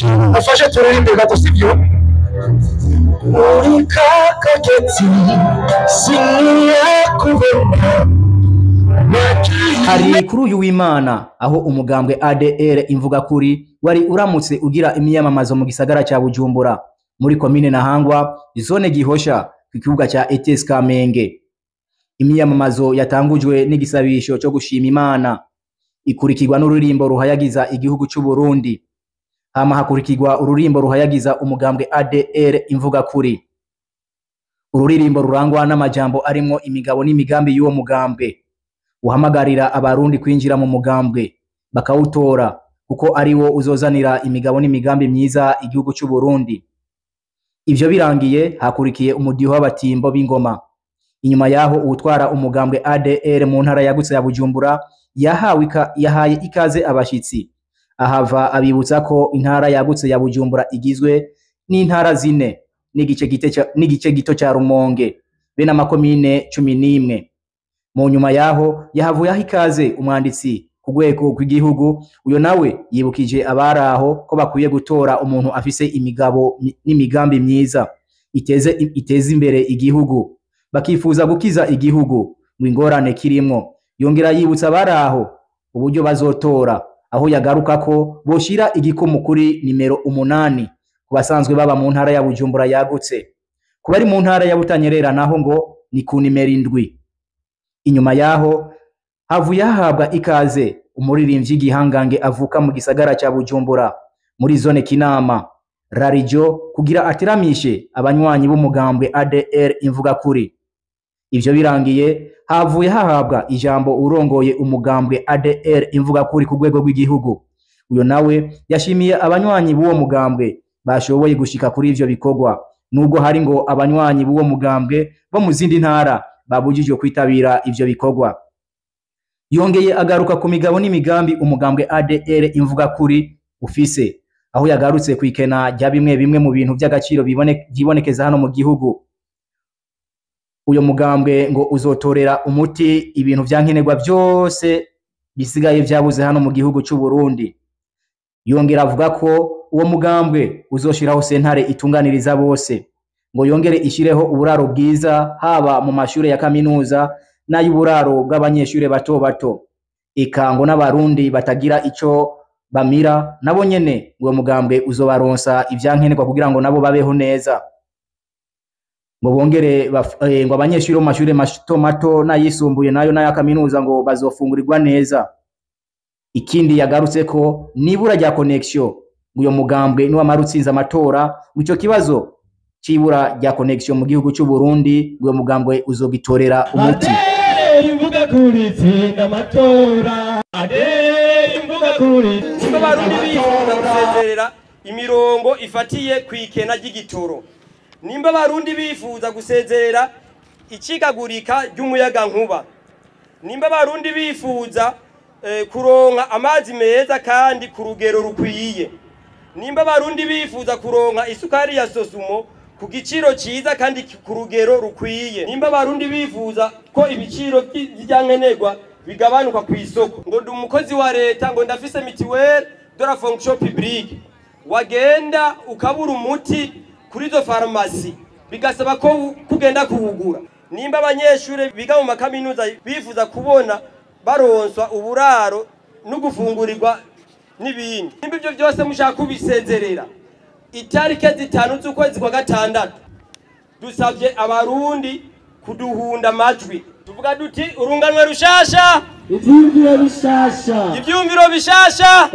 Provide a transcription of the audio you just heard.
afashe turirimbe gato sivyo muri kakageti siniya kubona. Hari kuri uyu w'Imana aho umugambwe ADR imvuga kuri wari uramutse ugira imyamamazo mu gisagara cya Bujumbura muri komine Ntahangwa zone Gihosha ku kibuga cya ETS Kamenge. Imyamamazo yatangujwe n'igisabisho cyo gushima Imana, ikurikirwa n'ururimbo ruhayagiza igihugu cy'u Burundi, hama hakurikirwa ururimbo ruhayagiza umugambwe ADR imvuga kuri. Ururirimbo rurangwa n'amajambo arimo imigabo n'imigambi y'uwo mugambwe, uhamagarira abarundi kwinjira mu mugambwe bakawutora kuko ari wo uzozanira imigabo n'imigambi myiza igihugu cy'u Burundi. Ivyo birangiye hakurikiye umudiho w'abatimbo b'ingoma. Inyuma yaho utwara umugambwe ADR mu ntara yagutse ya Bujumbura yahaye ikaze abashitsi, ahava abibutsa ko intara yagutse ya Bujumbura igizwe n'intara zine n'igice gito cya Rumonge be n'amakomine 11. Mu nyuma yaho yahavuye ikaze umwanditsi ku rwego rw'igihugu, uyo nawe yibukije abaraho ko bakwiye gutora umuntu afise imigabo n'imigambi myiza iteze imbere igihugu, bakifuza gukiza igihugu mu ingorane kirimwo. Yongera yibutsa abaraho uburyo bazotora, aho yagaruka ko boshira igikomo kuri nimero 8 ku basanzwe baba mu ntara ya Bujumbura yagutse, kuba ari mu ntara ya Butanyerera naho ngo ni ku nimero 7. Inyuma yaho havuye hahabwa ikaze umuririmbyi gihangange avuka mu gisagara cya Bujumbura muri zone Kinama, Rarijo, kugira atiramishe abanywanyi b'umugambwe ADR imvuga kuri. Ivyo birangiye havuye hahabwa ijambo urongoye umugambwe ADR imvuga kuri ku rwego rw'igihugu. Uyo nawe yashimiye abanywanyi b'uwo mugambwe bashoboye gushika kuri ivyo bikorwa, nubwo hari ngo abanywanyi b'uwo mugambwe bo mu zindi ntara babujijwe kwitabira ivyo bikorwa. Yongeye agaruka ku migabo n'imigambi umugambwe ADR imvuga kuri ufise, aho yagarutse kwikena rya bimwe mu bintu by'agaciro bibonekeza hano mu gihugu. Uyo mugambwe ngo uzotorera umuti ibintu vyankenerwa byose bisigaye vyabuze hano mu gihugu cy'u Burundi. Yongera avuga ko uwo mugambwe uzoshiraho sentare itunganiriza bose, ngo yongere ishireho uburaro bwiza haba mu mashure ya kaminuza n'ay'uburaro bw'abanyeshure bato bato. Ikango n'abarundi batagira ico bamira nabo nyene uwo mugambwe uzobaronsa ivyankenerwa kugira ngo nabo babeho neza. Ngo bongere ngo abanyeshure mu mashure mato n'ayisumbuye nayo n'aya kaminuza ngo bazofungurirwa neza. Ikindi yagarutse ko nibura rya connection uyo mugambwe ni wamarutsinza amatora, ico kibazo cibura rya connection mu gihugu cy'u Burundi uyo mugambwe uzogitorera umuti. Imvuga kuri tsinda amatora imvuga kuri nimba barundi bifuza gusezerera imirongo ifatiye kwikena ry'igitoro, nimba barundi bifuza gusezerera icikagurika ry'umuyaga nkuba, nimba barundi bifuza kuronka amazi meza kandi ku rugero rukwiye, nimba barundi bifuza kuronka isukari ya Sosumo ku giciro ciza kandi ku rugero rukwiye, nimba barundi bifuza ko ibiciro by'yankenerwa bigabanuka ku isoko, ngo ndi umukozi wa leta ngo ndafise mitiwelle de la fonction publique, wagenda ukabura umuti kuri zo farmasi bigasaba ko kugenda kuwugura, nimba abanyeshure biga mu makaminuza bifuza kubona baronswa uburaro no gufungurirwa n'ibindi, nimba ibyo byose mushaka kubisezerera itarike 5 z'ukwezi kwa gatandatu, dusavye abarundi kuduhunda amajwi tuvuga duti urunganwe rushasha, ivyumviro bishasha, ivyumviro bishasha.